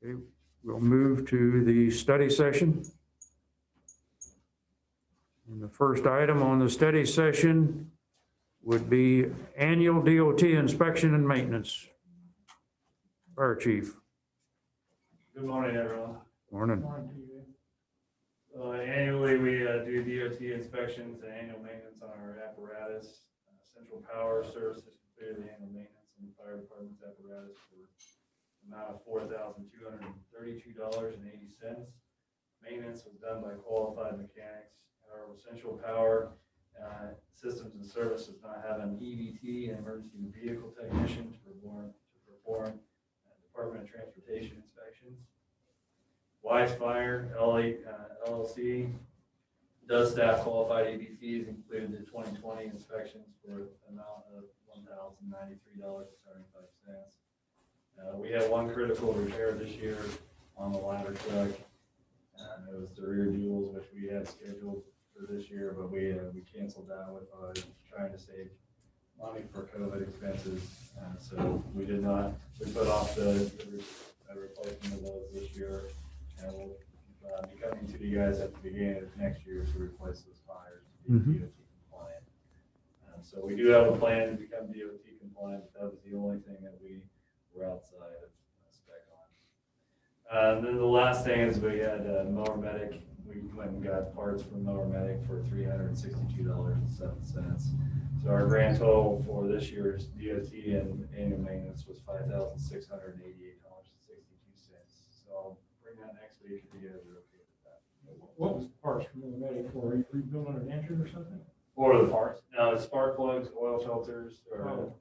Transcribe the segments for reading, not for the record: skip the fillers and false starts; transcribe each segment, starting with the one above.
Okay, we'll move to the study session. And the first item on the study session would be annual DOT inspection and maintenance. Fire Chief. Good morning, everyone. Morning. Annually, we do DOT inspections and annual maintenance on our apparatus. Central Power Services completed the annual maintenance on the fire department's apparatus for an amount of $4,232.80. Maintenance was done by qualified mechanics. However, Central Power Systems and Service does not have an EVT, an emergency vehicle technician, to perform Department of Transportation inspections. Wise Fire LLC does staff qualified EVTs, included the 2020 inspections for an amount of $1,093.75. We had one critical repair this year on the ladder truck. It was the rear duals, which we had scheduled for this year, but we canceled that with trying to save money for COVID expenses. So we did not. We put off the replacement of those this year, and we'll be coming to you guys at the beginning of next year to replace those tires to be DOT compliant. So we do have a plan to become DOT compliant, but that was the only thing that we were outside of spec on. Then the last thing is we had Mower Medic. We went and got parts from Mower Medic for $362.07. So our grand total for this year's DOT and annual maintenance was $5,688.62. So I'll bring that next week if you guys are okay with that. What was the parts from the medic for? Are you rebuilding an engine or something? What are the parts? No, it's spark plugs, oil filters, or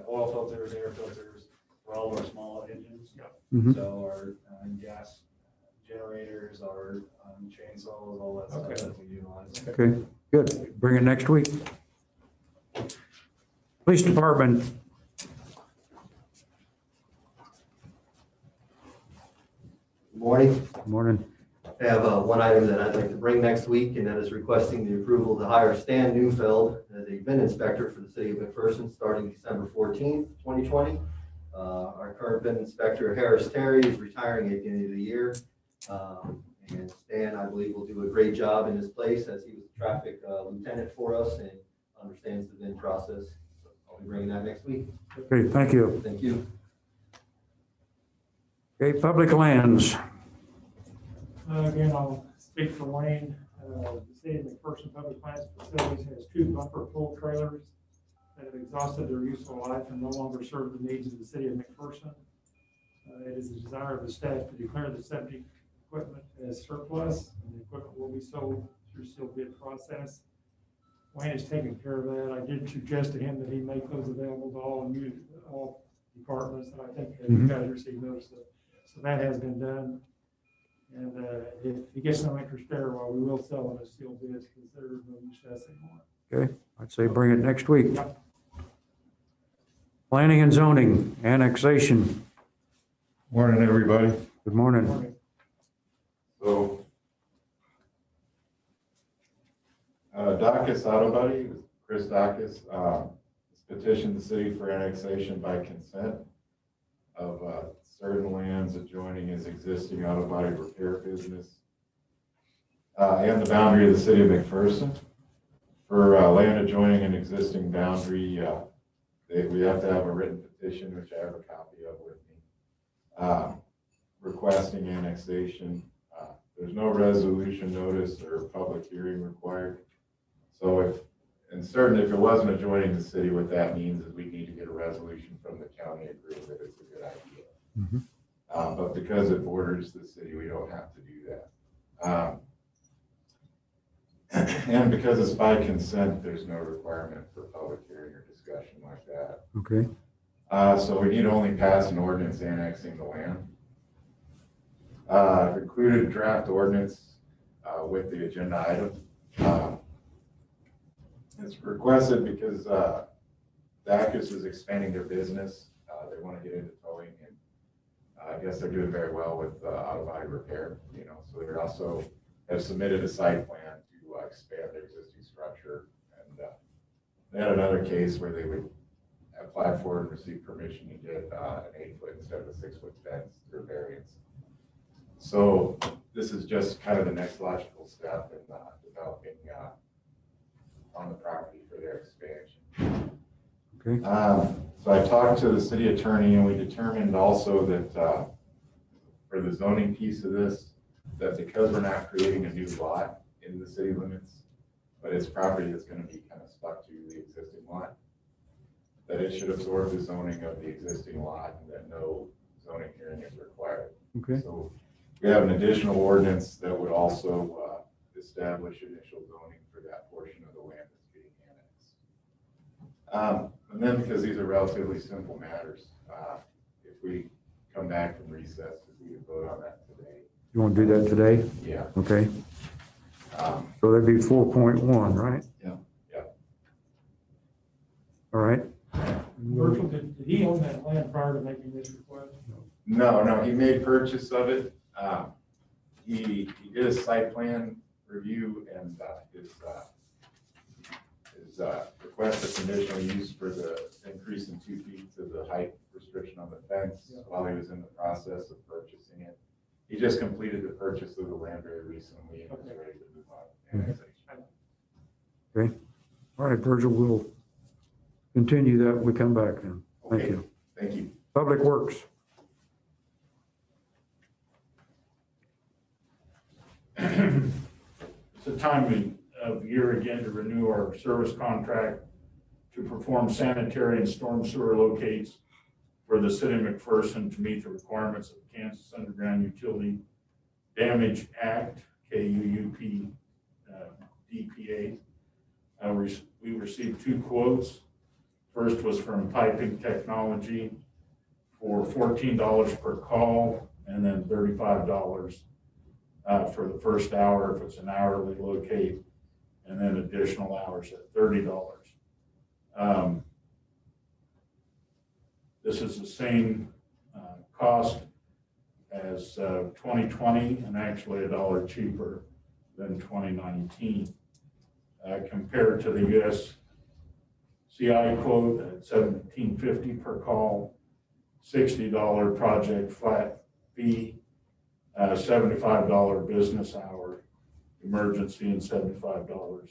oil filters, air filters for all of our small engines. Mhm. So our gas generators, our chainsaws, all that stuff that we utilize. Okay, good. Bring it next week. Police Department. Good morning. Morning. I have one item that I'd like to bring next week, and that is requesting the approval to hire Stan Neufeld as a bin inspector for the city of McPherson starting December 14th, 2020. Our current bin inspector, Harris Terry, is retiring at the end of the year. And Stan, I believe, will do a great job in his place as he was the traffic lieutenant for us and understands the bin process. So I'll be bringing that next week. Okay, thank you. Thank you. Okay, Public Lands. Again, I'll speak for Wayne. The city of McPherson Public Lands Facilities has 2 bumper pull trailers that have exhausted their useful life and no longer serve the needs of the city of McPherson. It is the desire of the staff to declare the subject equipment as surplus, and the equipment will be sold through sealed bid process. Wayne has taken care of that. I did suggest to him that he make those available to all departments, and I think that you guys received notice of. So that has been done. And if he gets no interest there, well, we will sell them as sealed bids because there's no use to us anymore. Okay, I'd say bring it next week. Yep. Planning and zoning, annexation. Morning, everybody. Good morning. Morning. So, Dacus Auto Body, Chris Dacus, has petitioned the city for annexation by consent of certain lands adjoining his existing auto body repair business and the boundary of the city of McPherson. For land adjoining an existing boundary, we have to have a written petition, which I have a copy of with me, requesting annexation. There's no resolution notice or public hearing required. So if it wasn't adjoining the city, what that means is we need to get a resolution from the county agreeing that it's a good idea. But because it borders the city, we don't have to do that. And because it's by consent, there's no requirement for public hearing or discussion like that. Okay. So we need to only pass an ordinance annexing the land. I've included a draft ordinance with the agenda item. It's requested because Dacus is expanding their business. They want to get into towing, and I guess they're doing very well with auto body repair. So they also have submitted a site plan to expand their existing structure. And they had another case where they would apply for and receive permission to get an 8-foot instead of a 6-foot fence through variance. So this is just kind of the next logical step in developing on the property for their expansion. Okay. So I talked to the city attorney and we determined also that for the zoning piece of this, that because we're not creating a new lot in the city limits, but it's property that's going to be kind of stuck to the existing lot, that it should absorb the zoning of the existing lot and that no zoning hearing is required. Okay. So we have an additional ordinance that would also establish initial zoning for that portion of the land that's being annexed. And then because these are relatively simple matters, if we come back from recess, we can vote on that today. You want to do that today? Yeah. Okay. So that'd be 4.1, right? Yeah. Yeah. All right. Virgil, did he own that land prior to making this request? No, he made purchase of it. He did a site plan review and his request of conditional use for the increase in 2 feet to the height restriction on the fence while he was in the process of purchasing it. He just completed the purchase of the land very recently and is ready to move on. Okay. All right, Virgil, we'll continue that when we come back then. Thank Okay. you. Thank you. Public Works. It's a time of year again to renew our service contract to perform sanitary and storm sewer locates for the city of McPherson to meet the requirements of the Kansas Underground Utility Damage Act, KUUP, DPA. We received 2 quotes. First was from Piping Technology for $14 per call and then $35 for the first hour if it's an hourly locate, and then additional hours at $30. This is the same cost as 2020 and actually $1 cheaper than 2019. Compared to the USCI quote at $17.50 per call, $60 project flat fee, $75 business hour emergency, and $75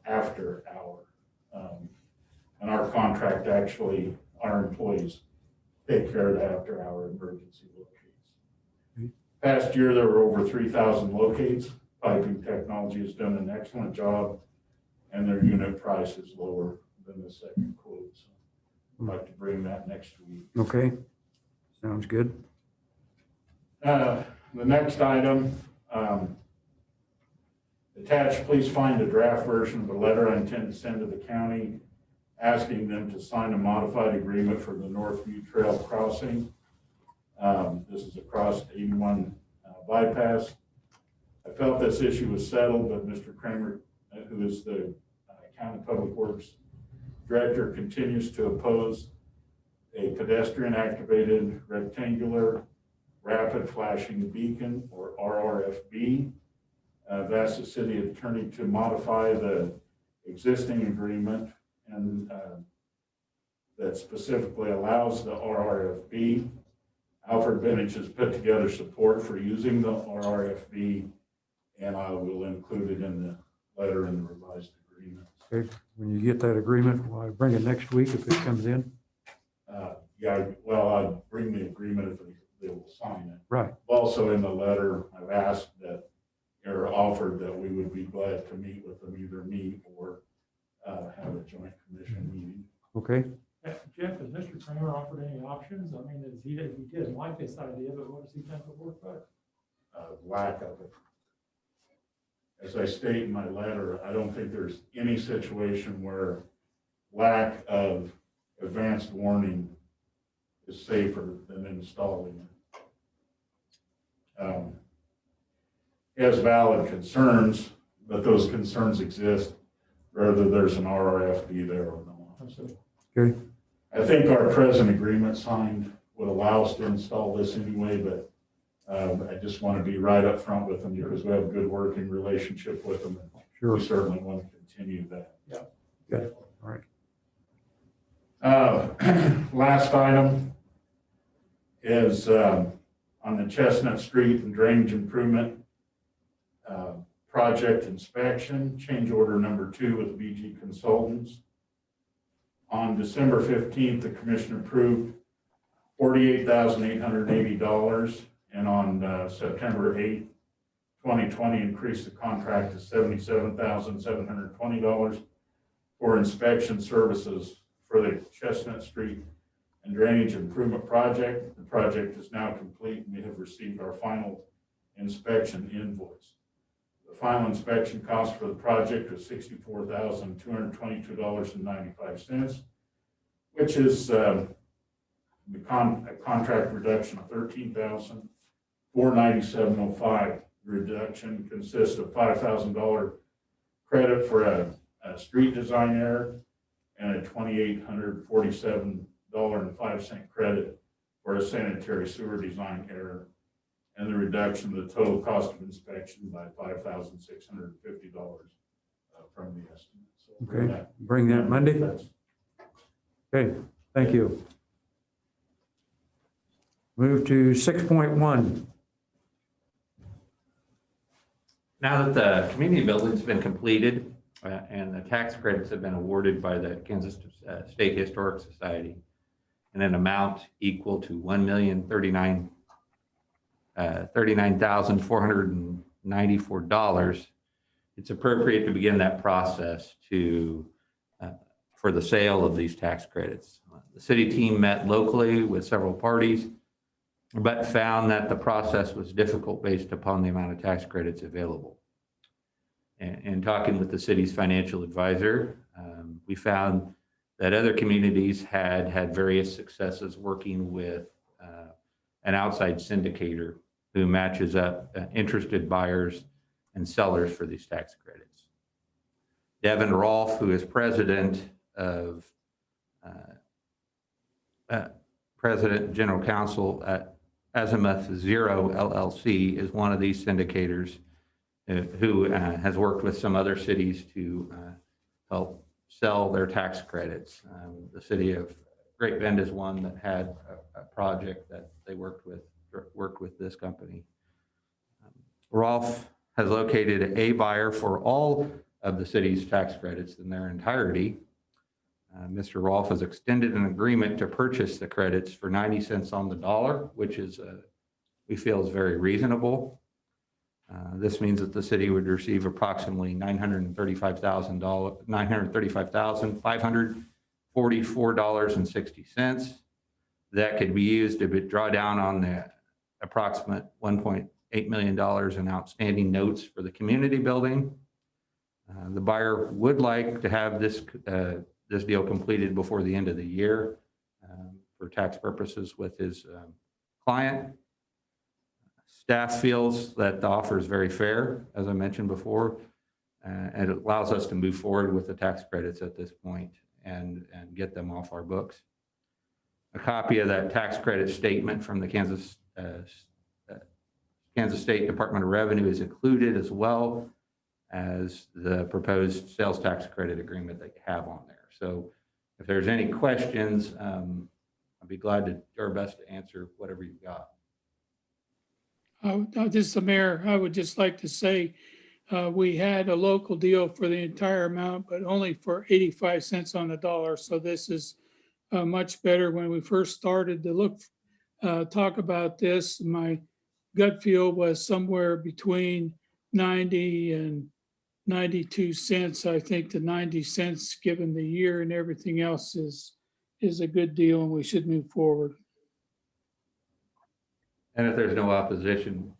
after hour. And our contract actually, our employees take care of the after hour emergency locates. Past year, there were over 3,000 locates. Piping Technology has done an excellent job and their unit price is lower than the second quote. So I'd like to bring that next week. Okay. Sounds good. The next item, attached, please find a draft version of a letter I intend to send to the county asking them to sign a modified agreement for the Northview Trail crossing. This is across 81 bypass. I felt this issue was settled, but Mr. Kramer, who is the County Public Works Director, continues to oppose a pedestrian activated rectangular rapid flashing beacon, or RRFB. I've asked the city attorney to modify the existing agreement and that specifically allows the RRFB. Alfred Bennett has put together support for using the RRFB, and I will include it in the letter in the revised agreement. Okay. When you get that agreement, will I bring it next week if it comes in? Yeah, well, I'd bring the agreement if they will sign it. Right. Also in the letter, I've asked that, or offered that we would be glad to meet with them, either meet or have a joint commission meeting. Okay. Jeff, has Mr. Kramer offered any options? I mean, he didn't like this idea, but what does he think will work better? Lack of it. As I state in my letter, I don't think there's any situation where lack of advanced warning is safer than installing it. He has valid concerns, but those concerns exist whether there's an RRFB there or not. Okay. I think our present agreement signed would allow us to install this anyway, but I just want to be right up front with them because we have a good working relationship with them. And Sure. we certainly want to continue that. Yeah. Good. All right. Last item is, on the Chestnut Street and drainage improvement project inspection, change order number 2 with BG Consultants. On December 15th, the commission approved $48,880, and on September 8th, 2020, increased the contract to $77,720 for inspection services for the Chestnut Street and drainage improvement project. The project is now complete, and we have received our final inspection invoice. The final inspection cost for the project was $64,222.95, which is a contract reduction of $13,497.05. Reduction consists of $5,000 credit for a street design error and a $2,847.05 credit for a sanitary sewer design error, and the reduction of the total cost of inspection by $5,650 from the estimate. So Okay, bring that Monday. Okay, thank you. Move to 6.1. Now that the community building's been completed and the tax credits have been awarded by the Kansas State Historic Society in an amount equal to $1,039,494, it's appropriate to begin that process for the sale of these tax credits. The city team met locally with several parties, but found that the process was difficult based upon the amount of tax credits available. And talking with the city's financial advisor, we found that other communities had various successes working with an outside syndicator who matches up interested buyers and sellers for these tax credits. Devin Rolfe, who is president general counsel at Azimuth Zero LLC, is one of these syndicators who has worked with some other cities to help sell their tax credits. The city of Great Bend is one that had a project that they worked with this company. Rolfe has located a buyer for all of the city's tax credits in their entirety. Mr. Rolfe has extended an agreement to purchase the credits for 90 cents on the dollar, which is we feel is very reasonable. This means that the city would receive approximately $935,544.60. That could be used to draw down on the approximate $1.8 million in outstanding notes for the community building. The buyer would like to have this deal completed before the end of the year for tax purposes with his client. Staff feels that the offer is very fair, as I mentioned before, and it allows us to move forward with the tax credits at this point and get them off our books. A copy of that tax credit statement from the Kansas State Department of Revenue is included, as well as the proposed sales tax credit agreement that you have on there. So if there's any questions, I'd be glad to do our best to answer whatever you've got. This is the mayor. I would just like to say we had a local deal for the entire amount, but only for 85 cents on the dollar. So this is much better. When we first started to talk about this, my gut feel was somewhere between 90 and 92 cents. I think the 90 cents, given the year and everything else, is a good deal, and we should move forward. And if there's no opposition,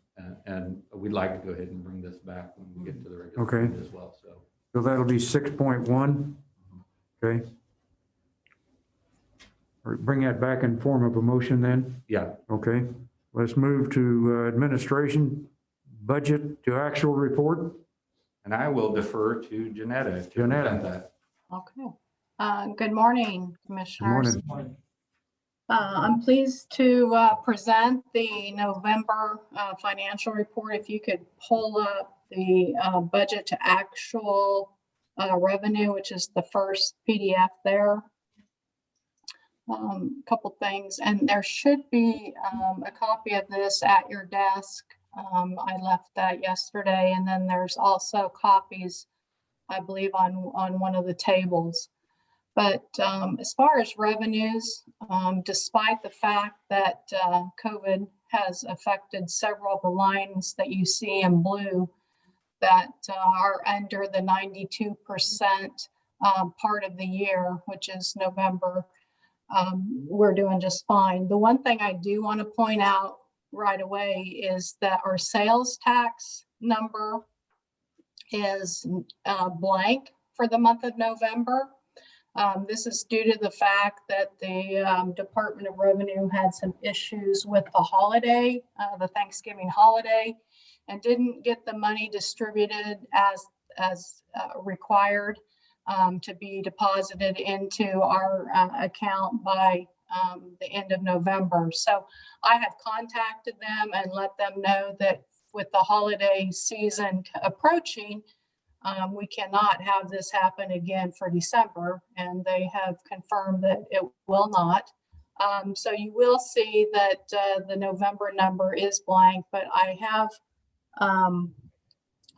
and we'd like to go ahead and bring this back when we get to the regular Okay. meeting as well. So that'll be 6.1. Okay. Or bring that back in form of a motion then. Yeah, Okay. Let's move to administration budget to actual report. and I will defer to Janetta to Janetta. present that. Okay. Good morning, Good Commissioners. morning. I'm pleased to present the November financial report. If you could pull up the budget to actual revenue, which is the first PDF there. couple things, and there should be a copy of this at your desk. I left that yesterday, and then there's also copies, I believe, on one of the tables. But as far as revenues, despite the fact that COVID has affected several of the lines that you see in blue that are under the 92% part of the year, which is November, we're doing just fine. The one thing I do want to point out right away is that our sales tax number is blank for the month of November. This is due to the fact that the Department of Revenue had some issues with the holiday, the Thanksgiving holiday, and didn't get the money distributed as required to be deposited into our account by the end of November. So I have contacted them and let them know that with the holiday season approaching, we cannot have this happen again for December, and they have confirmed that it will not. So you will see that the November number is blank, but I have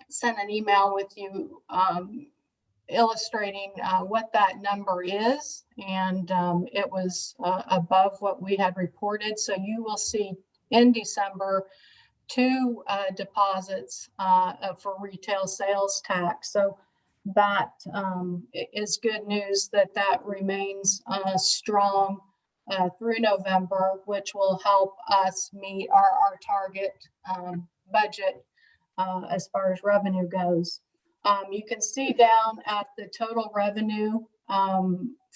sent an email with you illustrating what that number is, and it was above what we had reported. So you will see in December 2 deposits for retail sales tax. So that is good news that remains strong through November, which will help us meet our target budget as far as revenue goes. You can see down at the total revenue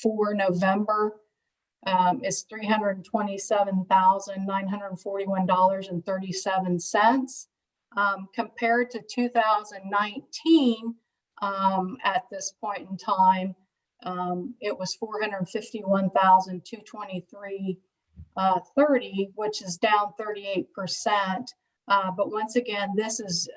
for November is $327,941.37 compared to 2019. At this point in time, it was $451,223.30, which is down 38%. But once again, this is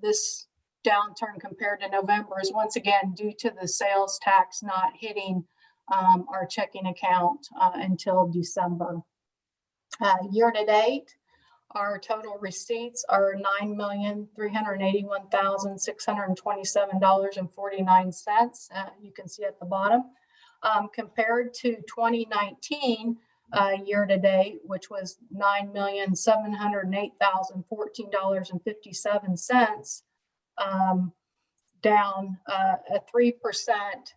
this downturn compared to November is once again due to the sales tax not hitting our checking account until December. Year to date, our total receipts are $9,381,627.49. You can see at the bottom. Compared to 2019 year to date, which was $9,708,014.57, down 3%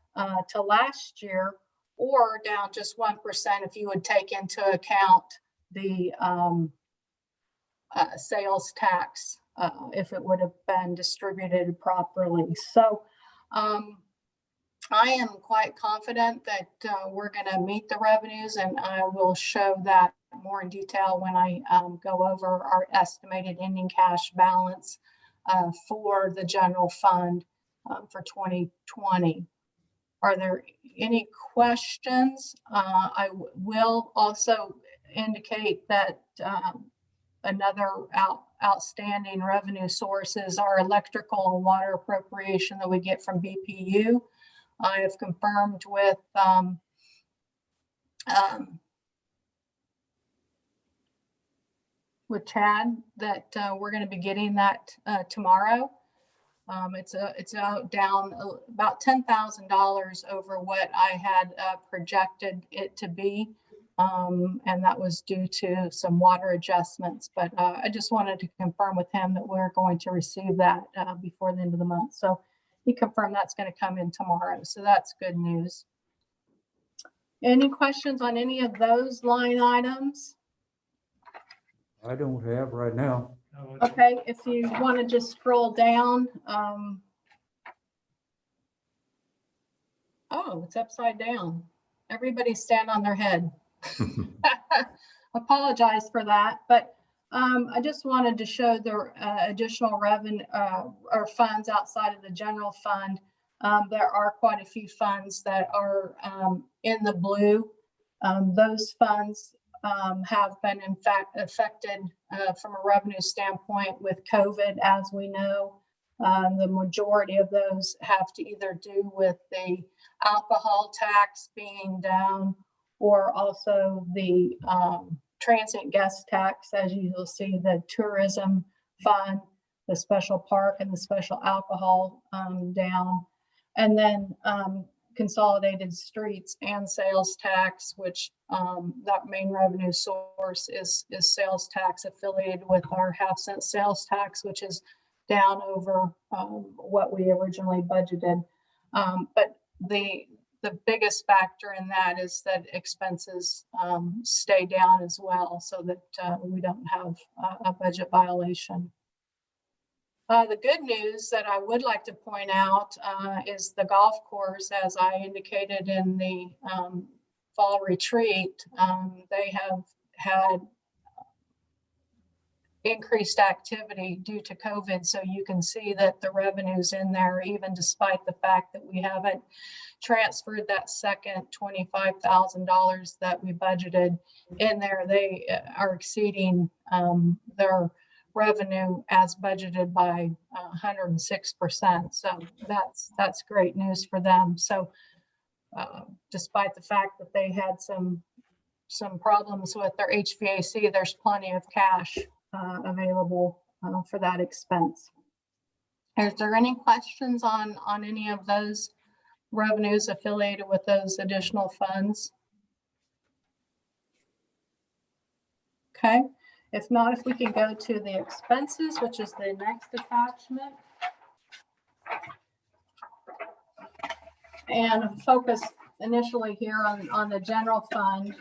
to last year, or down just 1% if you would take into account the sales tax if it would have been distributed properly. So I am quite confident that we're going to meet the revenues, and I will show that more in detail when I go over our estimated ending cash balance for the general fund for 2020. Are there any questions? I will also indicate that another outstanding revenue source is our electrical and water appropriation that we get from BPU. I have confirmed with Chad that we're going to be getting that tomorrow. It's down about $10,000 over what I had projected it to be, and that was due to some water adjustments. But I just wanted to confirm with him that we're going to receive that before the end of the month. So he confirmed that's going to come in tomorrow. So that's good news. Any questions on any of those line items? I don't have right now. Okay, if you want to just scroll down. Oh, it's upside down. Everybody stand on their head. Apologize for that, but I just wanted to show the additional revenue or funds outside of the general fund. There are quite a few funds that are in the blue. Those funds have been in fact affected from a revenue standpoint with COVID, as we know. The majority of those have to either do with the alcohol tax being down or also the transient guest tax, as you will see, the tourism fund, the special park and the special alcohol down. And then consolidated streets and sales tax, which that main revenue source is sales tax affiliated with our half-cent sales tax, which is down over what we originally budgeted. But the biggest factor in that is that expenses stay down as well, so that we don't have a budget violation. The good news that I would like to point out is the golf course, as I indicated in the fall retreat. They have had increased activity due to COVID. So you can see that the revenue's in there, even despite the fact that we haven't transferred that second $25,000 that we budgeted in there. They are exceeding their revenue as budgeted by 106%. So that's great news for them. So despite the fact that they had some problems with their HVAC, there's plenty of cash available for that expense. Is there any questions on any of those revenues affiliated with those additional funds? Okay, if not, if we can go to the expenses, which is the next attachment. And focus initially here on the general fund.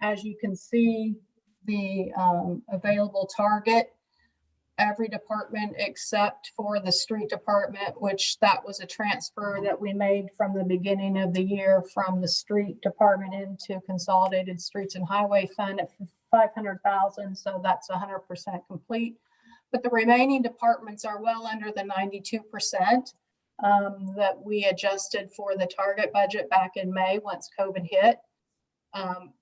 As you can see, the available target, every department except for the street department, which that was a transfer that we made from the beginning of the year from the street department into consolidated streets and highway fund at $500,000. So that's 100% complete. But the remaining departments are well under the 92% that we adjusted for the target budget back in May once COVID hit.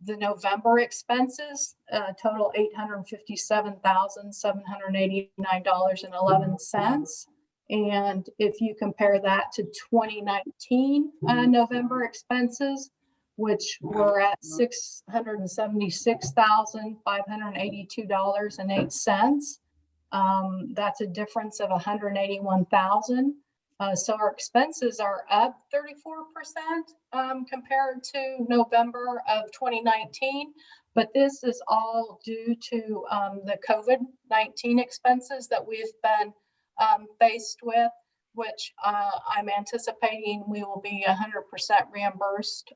The November expenses total $857,789.11. And if you compare that to 2019 November expenses, which were at $676,582.08, that's a difference of $181,000. So our expenses are up 34% compared to November of 2019, but this is all due to the COVID-19 expenses that we've been faced with, which I'm anticipating we will be 100% reimbursed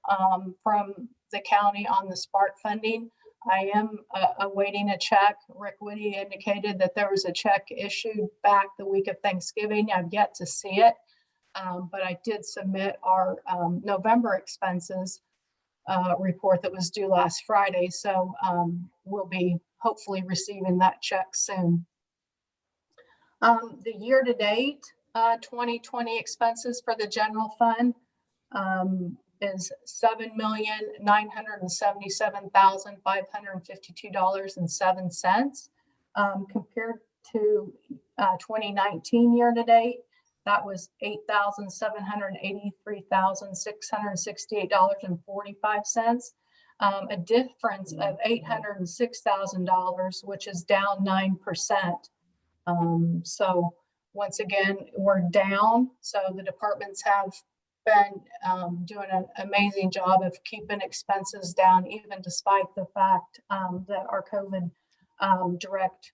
from the county on the Spark funding. I am awaiting a check. Rick Whitty indicated that there was a check issued back the week of Thanksgiving. I've yet to see it, but I did submit our November expenses report that was due last Friday. So we'll be hopefully receiving that check soon. The year-to-date 2020 expenses for the general fund is $7,977,552.07 compared to 2019 year to date. That was $8,783,668.45, a difference of $806,000, which is down 9%. So once again, we're down. So the departments have been doing an amazing job of keeping expenses down, even despite the fact that our COVID direct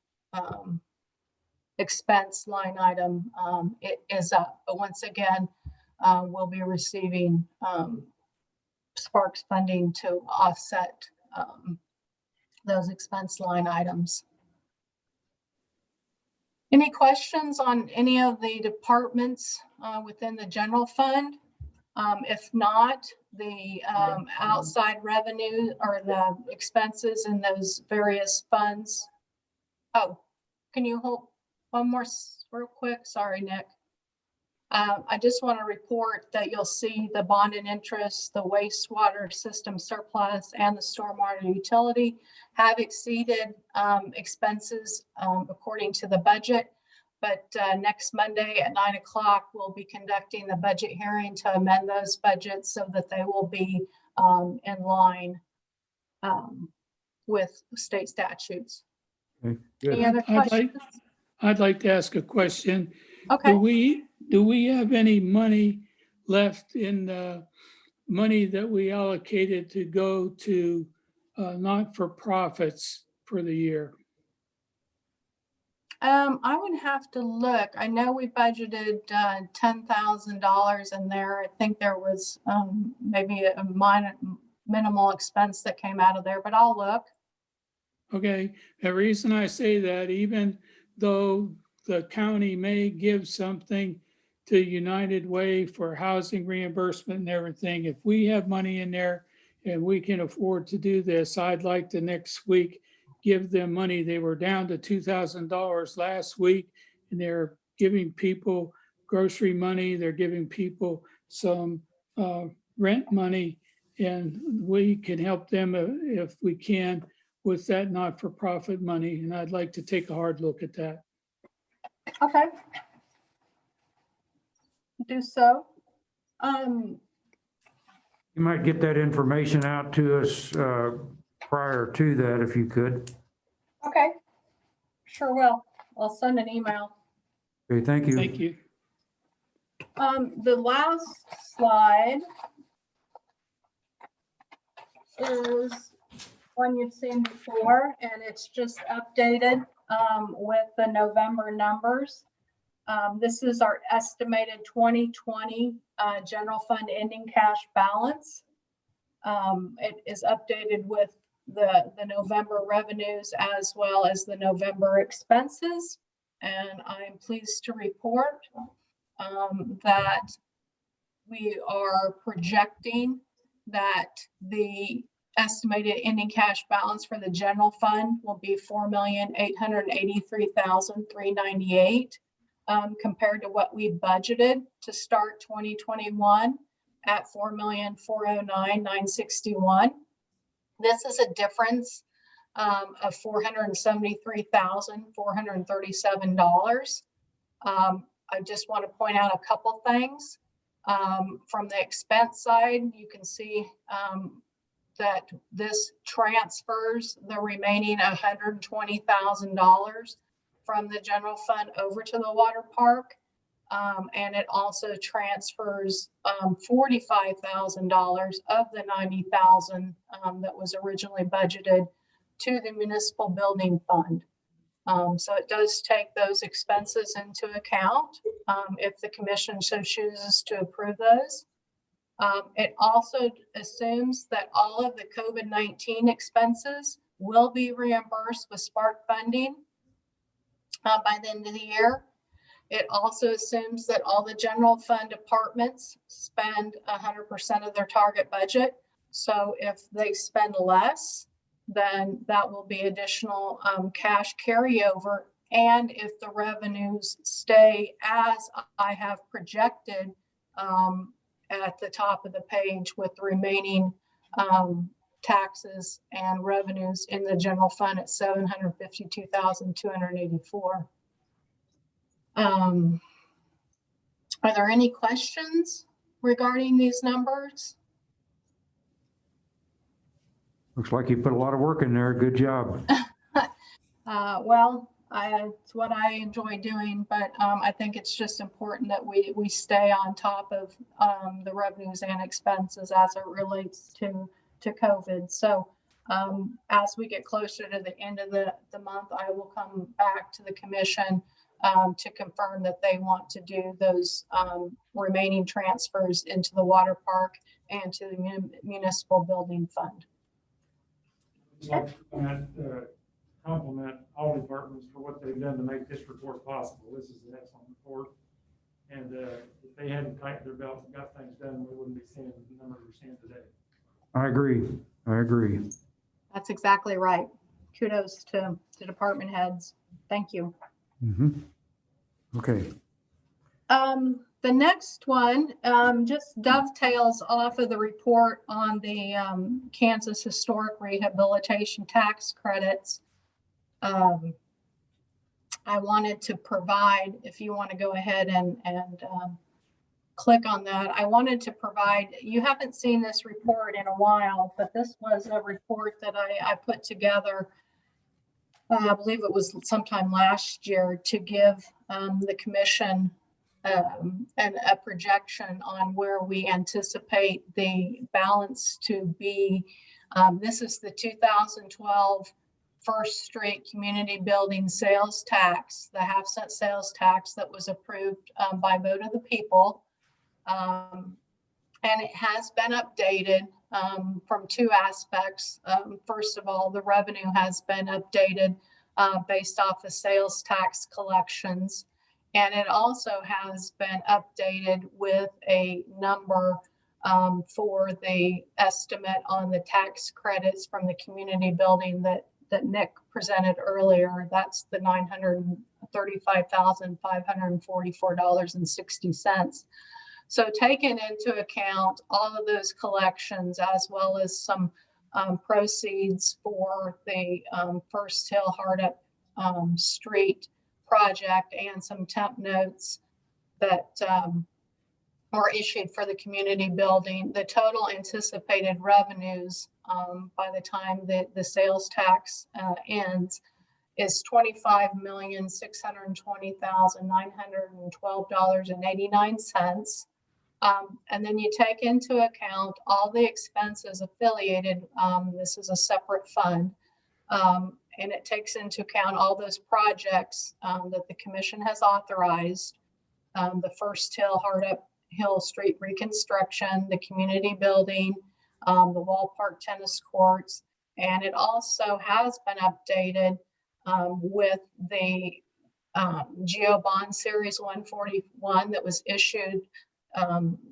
expense line item it is up. But once again, we'll be receiving Sparks funding to offset those expense line items. Any questions on any of the departments within the general fund? If not, the outside revenue or the expenses in those various funds. Oh, can you hold one more real quick? Sorry, Nick. I just want to report that you'll see the bond and interest, the wastewater system surplus, and the stormwater utility have exceeded expenses according to the budget. But next Monday at 9 o'clock, we'll be conducting the budget hearing to amend those budgets so that they will be in line with state statutes. Okay, good. Any other questions? I'd like to ask a question. Okay. Do we have any money left in the money that we allocated to go to not-for-profits for the year? I would have to look. I know we budgeted $10,000 in there. I think there was maybe a minimal expense that came out of there, but I'll look. Okay, the reason I say that, even though the county may give something to United Way for housing reimbursement and everything, if we have money in there and we can afford to do this, I'd like to next week give them money. They were down to $2,000 last week, and they're giving people grocery money. They're giving people some rent money, and we can help them if we can with that not-for-profit money. And I'd like to take a hard look at that. Okay. Do so. You might get that information out to us prior to that, if you could. Okay. Sure will. I'll send an email. Okay, thank you. Thank you. The last slide is one you've seen before, and it's just updated with the November numbers. This is our estimated 2020 general fund ending cash balance. It is updated with the November revenues as well as the November expenses. And I'm pleased to report that we are projecting that the estimated ending cash balance for the general fund will be $4,883,398 compared to what we budgeted to start 2021 at $4,409,961. This is a difference of $473,437. I just want to point out a couple things. From the expense side, you can see that this transfers the remaining $120,000 from the general fund over to the water park. And it also transfers $45,000 of the $90,000 that was originally budgeted to the municipal building fund. So it does take those expenses into account if the commission so chooses to approve those. It also assumes that all of the COVID-19 expenses will be reimbursed with Spark funding by the end of the year. It also assumes that all the general fund departments spend 100% of their target budget. So if they spend less, then that will be additional cash carryover. And if the revenues stay as I have projected at the top of the page with the remaining taxes and revenues in the general fund at $752,284. Are there any questions regarding these numbers? Looks like you put a lot of work in there. Good job. Well, it's what I enjoy doing, but I think it's just important that we stay on top of the revenues and expenses as it relates to COVID. So as we get closer to the end of the month, I will come back to the commission to confirm that they want to do those remaining transfers into the water park and to the municipal building fund. I'd like to compliment all departments for what they've done to make this report possible. This is an excellent report. And if they hadn't tightened their belts and got things done, we wouldn't be seeing the numbers we're seeing today. I agree. That's exactly right. Kudos to department heads. Thank you. Okay. The next one just dovetails off of the report on the Kansas Historic Rehabilitation Tax Credits. I wanted to provide, if you want to go ahead and click on that, I wanted to provide, you haven't seen this report in a while, but this was a report that I put together, I believe it was sometime last year, to give the commission and a projection on where we anticipate the balance to be. This is the 2012 First Street Community Building Sales Tax, the half-cent sales tax that was approved by vote of the people. And it has been updated from two aspects. First of all, the revenue has been updated based off of sales tax collections. And it also has been updated with a number for the estimate on the tax credits from the community building that Nick presented earlier. That's the $935,544.60. So taking into account all of those collections, as well as some proceeds for the First Hill Hardup Street project and some temp notes that are issued for the community building, the total anticipated revenues by the time that the sales tax ends is $25,620,912.89. And then you take into account all the expenses affiliated. This is a separate fund. And it takes into account all those projects that the commission has authorized. The First Hardup Hill Street reconstruction, the community building, the Wall Park tennis courts. And it also has been updated with the GEO Bond Series 141 that was issued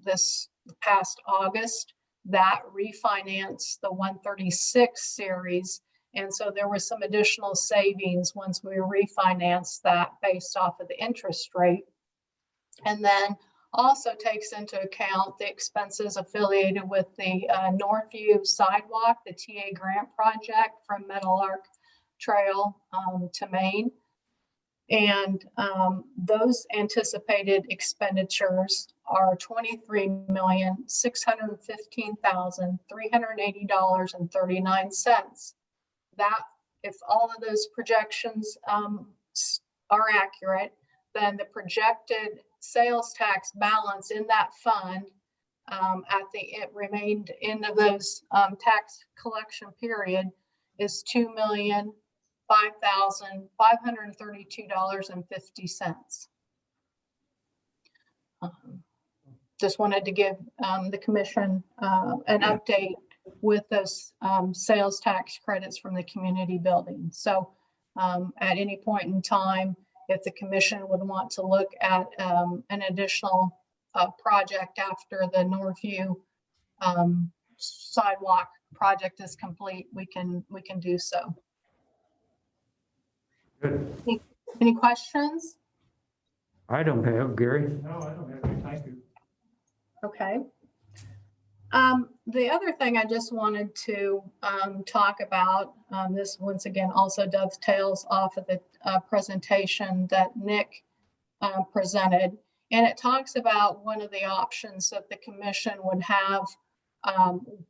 this past August, that refinanced the 136 series. And so there was some additional savings once we refinanced that based off of the interest rate. And then also takes into account the expenses affiliated with the Northview sidewalk, the TA grant project from Meadowlark Trail to Maine. And those anticipated expenditures are $23,615,380.39. That, if all of those projections are accurate, then the projected sales tax balance in that fund at the remained end of those tax collection period is $2,005,532.50. Just wanted to give the commission an update with those sales tax credits from the community building. So at any point in time, if the commission would want to look at an additional project after the Northview sidewalk project is complete, we can do so. Good. Any questions? I don't have, Gary. No, I don't have any. Thank you. Okay. The other thing I just wanted to talk about, this once again also dovetails off of the presentation that Nick presented, and it talks about one of the options that the commission would have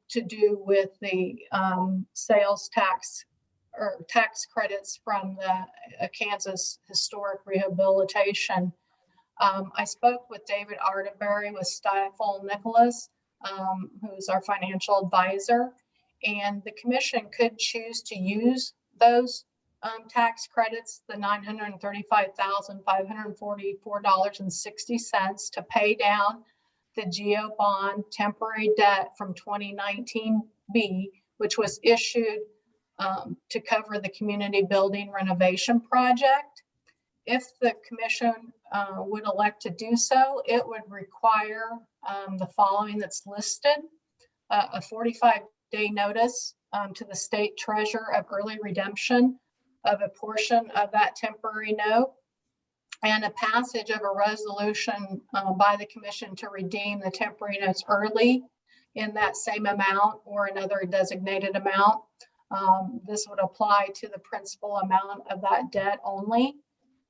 to do with the sales tax or tax credits from the Kansas Historic Rehabilitation. I spoke with David Arterberry with Stifel Nicholas, who's our financial advisor, and the commission could choose to use those tax credits, the $935,544.60, to pay down the GEO bond temporary debt from 2019B, which was issued to cover the community building renovation project. If the commission would elect to do so, it would require the following that's listed: a 45-day notice to the state treasurer of early redemption of a portion of that temporary note, and a passage of a resolution by the commission to redeem the temporary notes early in that same amount or another designated amount. This would apply to the principal amount of that debt only.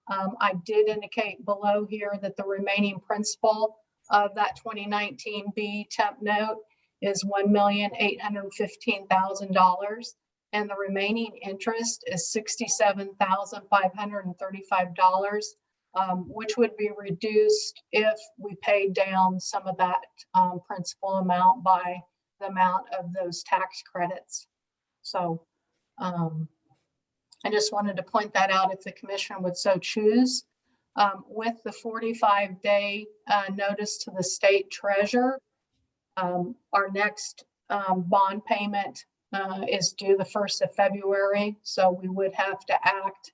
I did indicate below here that the remaining principal of that 2019 B temp note is $1,815,000. And the remaining interest is $67,535, which would be reduced if we paid down some of that principal amount by the amount of those tax credits. So I just wanted to point that out if the commission would so choose. With the 45-day notice to the state treasurer, our next bond payment is due the 1st of February. So we would have to act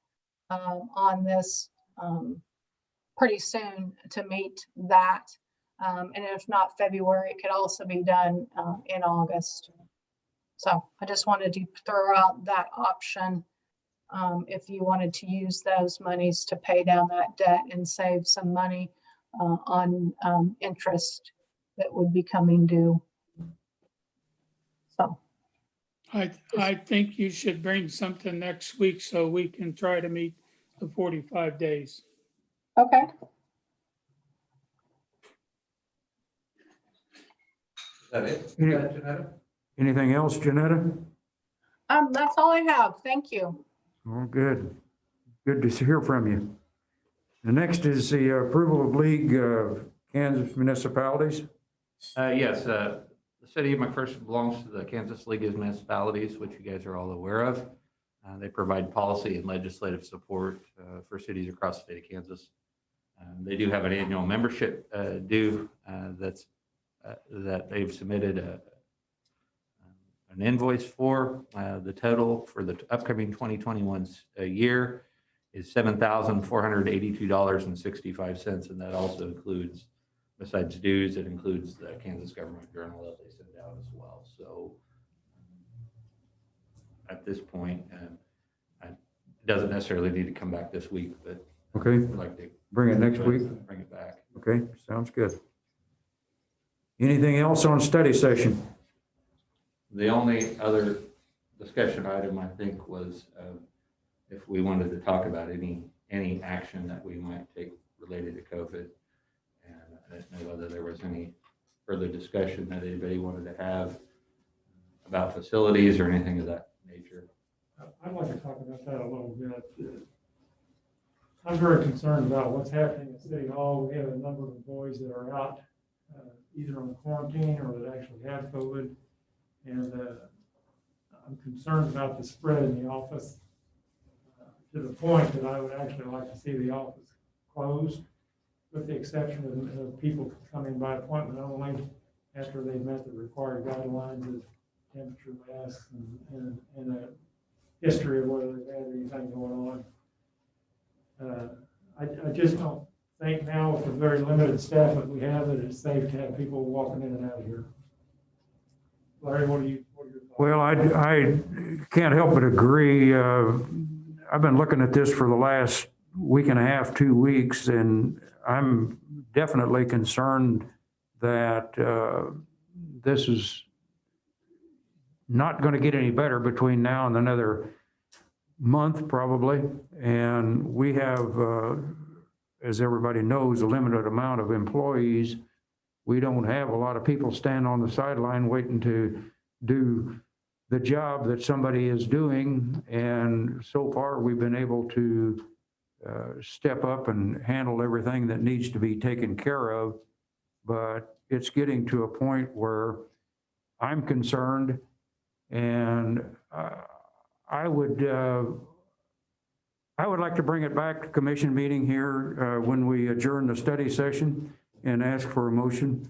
on this pretty soon to meet that. And if not February, it could also be done in August. So I just wanted to throw out that option if you wanted to use those monies to pay down that debt and save some money on interest that would be coming due. So I think you should bring something next week so we can try to meet the 45 days. okay. Is that it? Any- Janetta? Anything else, Janetta? That's all I have. Thank you. Oh, good. Good to hear from you. The next is the approval of League of Kansas Municipalities. Yes, the city of McPherson belongs to the Kansas League of Municipalities, which you guys are all aware of. They provide policy and legislative support for cities across the state of Kansas. They do have an annual membership due that they've submitted an invoice for. The total for the upcoming 2021 year is $7,482.65, and that also includes, besides dues, it includes the Kansas Government Journal that they send out as well. So at this point, it doesn't necessarily need to come back this week, but Okay, I'd like to bring it next week. bring it back. Okay, sounds good. Anything else on study session? The only other discussion item, I think, was if we wanted to talk about any action that we might take related to COVID. And I don't know whether there was any further discussion that anybody wanted to have about facilities or anything of that nature. I'd like to talk about that a little bit. I'm very concerned about what's happening at City Hall. We have a number of employees that are out either on quarantine or that actually have COVID. And I'm concerned about the spread in the office to the point that I would actually like to see the office closed, with the exception of people coming by appointment only after they've met the required guidelines of temperature masks and a history of whether they've had anything going on. I just don't think now with the very limited staff that we have that it's safe to have people walking in and out of here. Larry, what are your thoughts? Well, I can't help but agree. I've been looking at this for the last week and a half, 2 weeks, and I'm definitely concerned that this is not going to get any better between now and another month, probably. And we have, as everybody knows, a limited amount of employees. We don't have a lot of people stand on the sideline waiting to do the job that somebody is doing. And so far, we've been able to step up and handle everything that needs to be taken care of. But it's getting to a point where I'm concerned, and I would like to bring it back to commission meeting here when we adjourn the study session and ask for a motion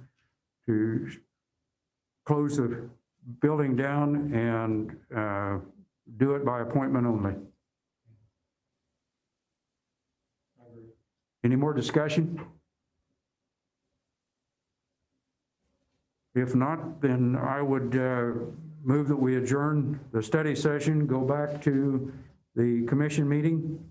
to close the building down and do it by appointment only. Any more discussion? If not, then I would move that we adjourn the study session, go back to the commission meeting